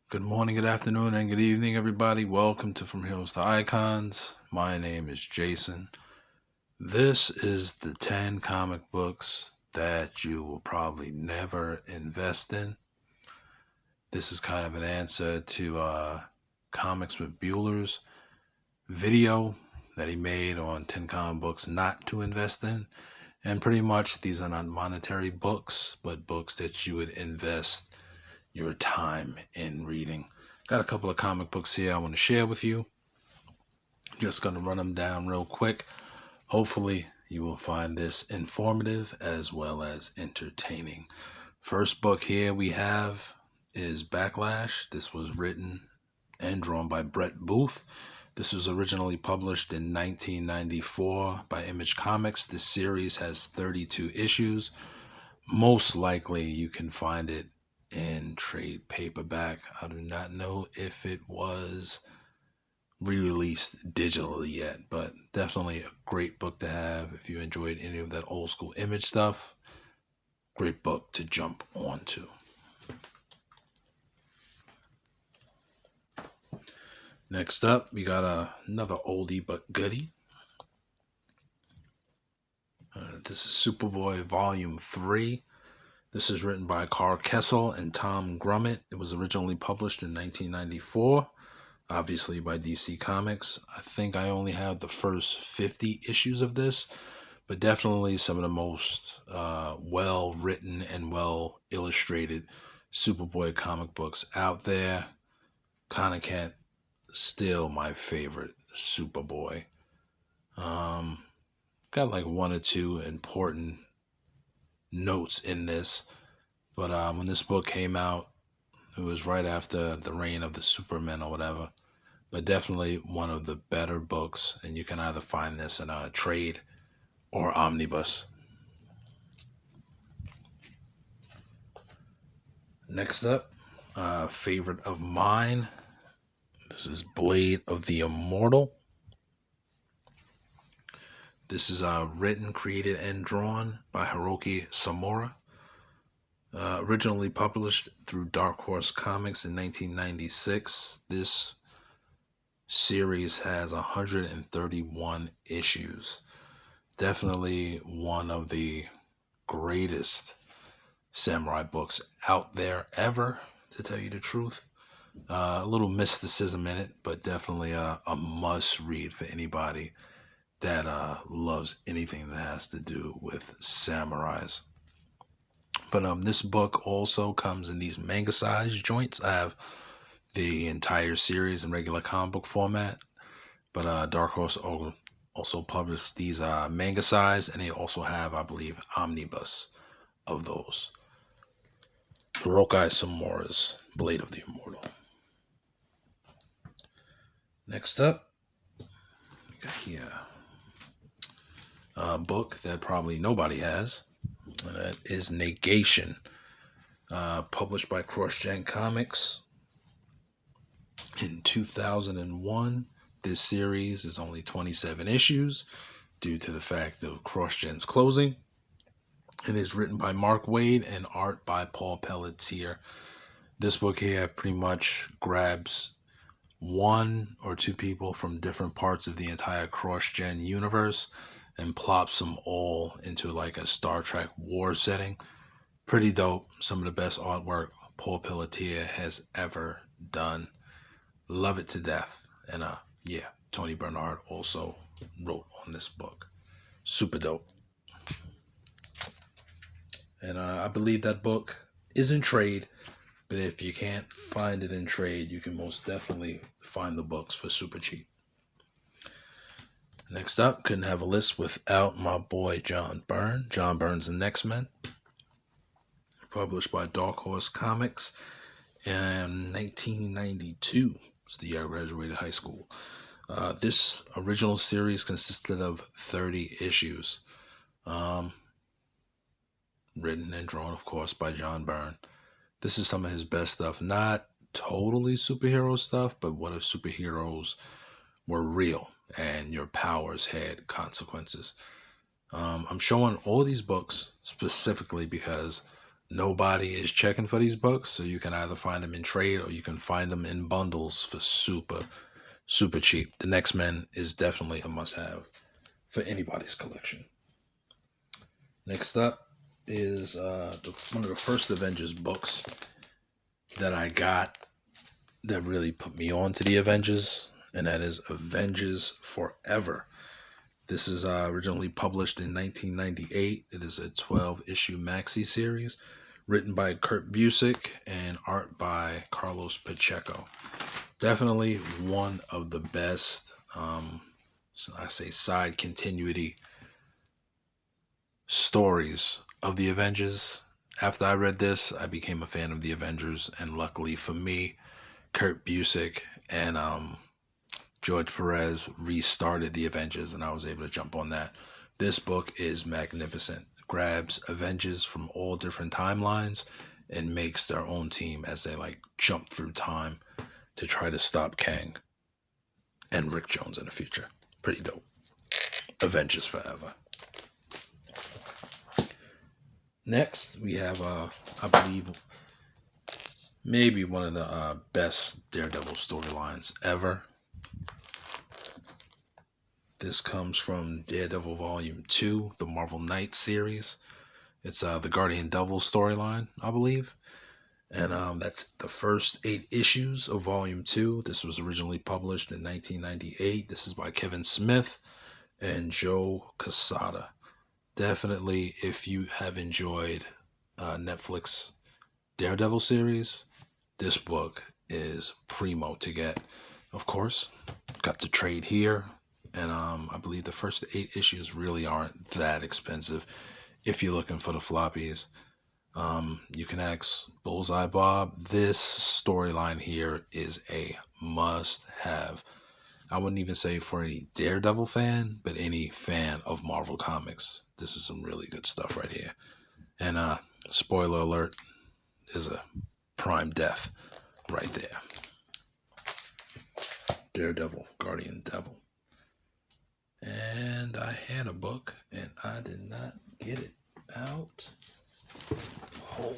Good morning, good afternoon, and good evening, everybody. Welcome to From Heroes to Icons. My name is Jason. This is the 10 comic books that you will probably never invest in. This is kind of an answer to Comics with Bueller's video that he made on 10 comic books not to invest in. And pretty much these are not monetary books, but books that you would invest your time in reading. Got a couple of comic books here I want to share with you. Just going to run them down real quick. Hopefully, you will find this informative as well as entertaining. First book here we have is Backlash. This was written and drawn by Brett Booth. This was originally published in 1994 by Image Comics. This series has 32 issues. Most likely, you can find it in trade paperback. I do not know if it was re-released digitally yet, but definitely a great book to have if you enjoyed any of that old school Image stuff. Great book to jump onto. Next up, we got another oldie but goodie. This is Superboy Volume 3. This is written by Carl Kessel and Tom Grummett. It was originally published in 1994, obviously by DC Comics. I think I only have the first 50 issues of this, but definitely some of the most well-written and well-illustrated Superboy comic books out there. Kinda can't steal my favorite Superboy. Got like one or two important notes in this, but when this book came out, it was right after the reign of the Superman or whatever, but definitely one of the better books, and you can either find this in a trade or omnibus. Next up, favorite of mine, this is Blade of the Immortal. This is written, created, and drawn by Hiroki Samura. Originally published through Dark Horse Comics in 1996. This series has 131 issues. Definitely one of the greatest samurai books out there ever, to tell you the truth. A little mysticism in it, but definitely a must read for anybody that loves anything that has to do with samurais. But this book also comes in these manga size joints. I have the entire series in regular comic book format, but Dark Horse also published these manga size, and they also have, I believe, omnibus of those. Hiroki Samura's Blade of the Immortal. Next up, we got here a book that probably nobody has, and that is Negation, published by CrossGen Comics in 2001. This series is only 27 issues due to the fact of CrossGen's closing. It is written by Mark Waid and art by Paul Pelletier. This book here pretty much grabs one or two people from different parts of the entire CrossGen universe and plops them all into like a Star Trek war setting. Pretty dope. Some of the best artwork Paul Pelletier has ever done. Love it to death. And yeah, Tony Bernard also wrote on this book. Super dope. And I believe that book is in trade, but if you can't find it in trade, you can most definitely find the books for super cheap. Next up, couldn't have a list without my boy John Byrne. John Byrne's and X-Men, published by Dark Horse Comics in 1992. It's the year I graduated high school. This original series consisted of 30 issues. Written and drawn, of course, by John Byrne. This is some of his best stuff. Not totally superhero stuff, but what if superheroes were real and your powers had consequences? I'm showing all of these books specifically because Nobody is checking for these books, so you can either find them in trade or you can find them in bundles for super cheap. The Next Men is definitely a must have for anybody's collection. Next up is one of the first Avengers books that I got that really put me on to the Avengers, and that is Avengers Forever. This is originally published in 1998. It is a 12-issue maxi series written by Kurt Busiek and art by Carlos Pacheco. Definitely one of the best, I say, side continuity stories of the Avengers. After I read this, I became a fan of the Avengers, and luckily for me, Kurt Busiek and George Perez restarted the Avengers, and I was able to jump on that. This book is magnificent. It grabs Avengers from all different timelines and makes their own team as they jump through time to try to stop Kang and Rick Jones in the future. Pretty dope. Avengers Forever. Next, we have, I believe, maybe one of the best Daredevil storylines ever. This comes from Daredevil Volume 2, the Marvel Knights series. It's the Guardian Devil storyline, I believe. And that's the first 8 issues of Volume 2. This was originally published in 1998. This is by Kevin Smith and Joe Quesada. Definitely, if you have enjoyed Netflix Daredevil series, this book is primo to get. Of course, got the trade here. And I believe the first 8 issues really aren't that expensive. If you're looking for the floppies, you can ask Bullseye Bob. This storyline here is a must-have. I wouldn't even say for any Daredevil fan, but any fan of Marvel Comics. This is some really good stuff right here. And spoiler alert, is a prime death right there. Daredevil, Guardian Devil. And I had a book and I did not get it out. Hold.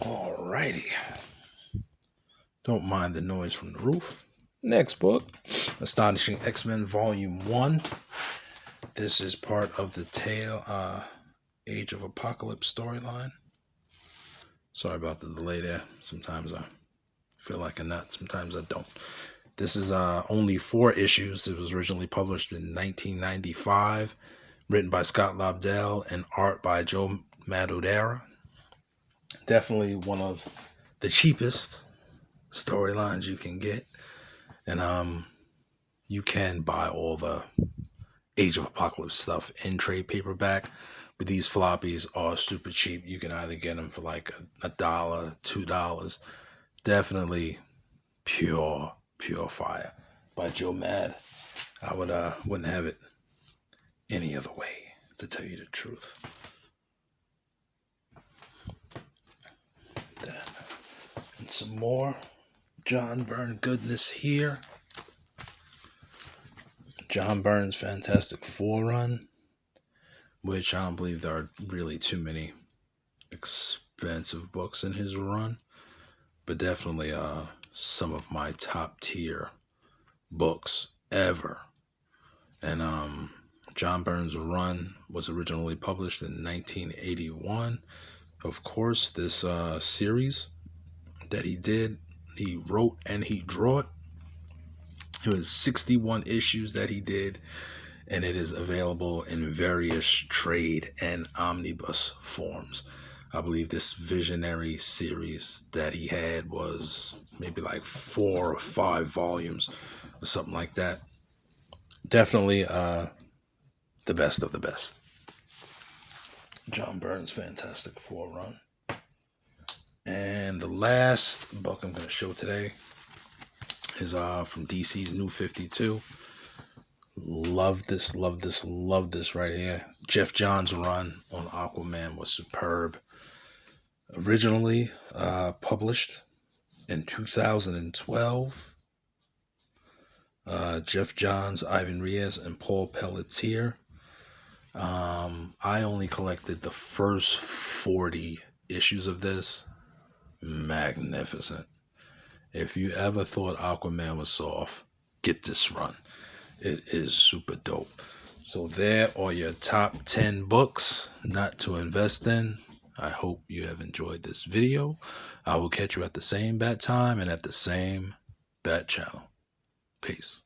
Alrighty. Don't mind the noise from the roof. Next book, Astonishing X-Men Volume 1. This is part of the Age of Apocalypse storyline. Sorry about the delay there. Sometimes I feel like a nut, sometimes I don't. This is only 4 issues. It was originally published in 1995, written by Scott Lobdell and art by Joe Madureira. Definitely one of the cheapest storylines you can get. And you can buy all the Age of Apocalypse stuff in trade paperback, but these floppies are super cheap. You can either get them for like $1, $2. Definitely pure fire by Joe Mad. I wouldn't have it any other way, to tell you the truth. And some more John Byrne goodness here. John Byrne's Fantastic Four run, which I don't believe there are really too many expensive books in his run, but definitely some of my top tier books ever. And John Byrne's run was originally published in 1981. Of course, this series that he did, he wrote and he drew it. It was 61 issues that he did, and it is available in various trade and omnibus forms. I believe this visionary series that he had was maybe like 4 or 5 volumes or something like that. Definitely the best of the best. John Byrne's Fantastic Four run. And the last book I'm going to show today is from DC's New 52. Love this, love this, love this right here. Jeff Johns' run on Aquaman was superb. Originally published in 2012. Jeff Johns, Ivan Reyes, and Paul Pelletier. I only collected the first 40 issues of this. Magnificent. If you ever thought Aquaman was soft, get this run. It is super dope. So there are your top 10 books not to invest in. I hope you have enjoyed this video. I will catch you at the same bat time and at the same bat channel. Peace.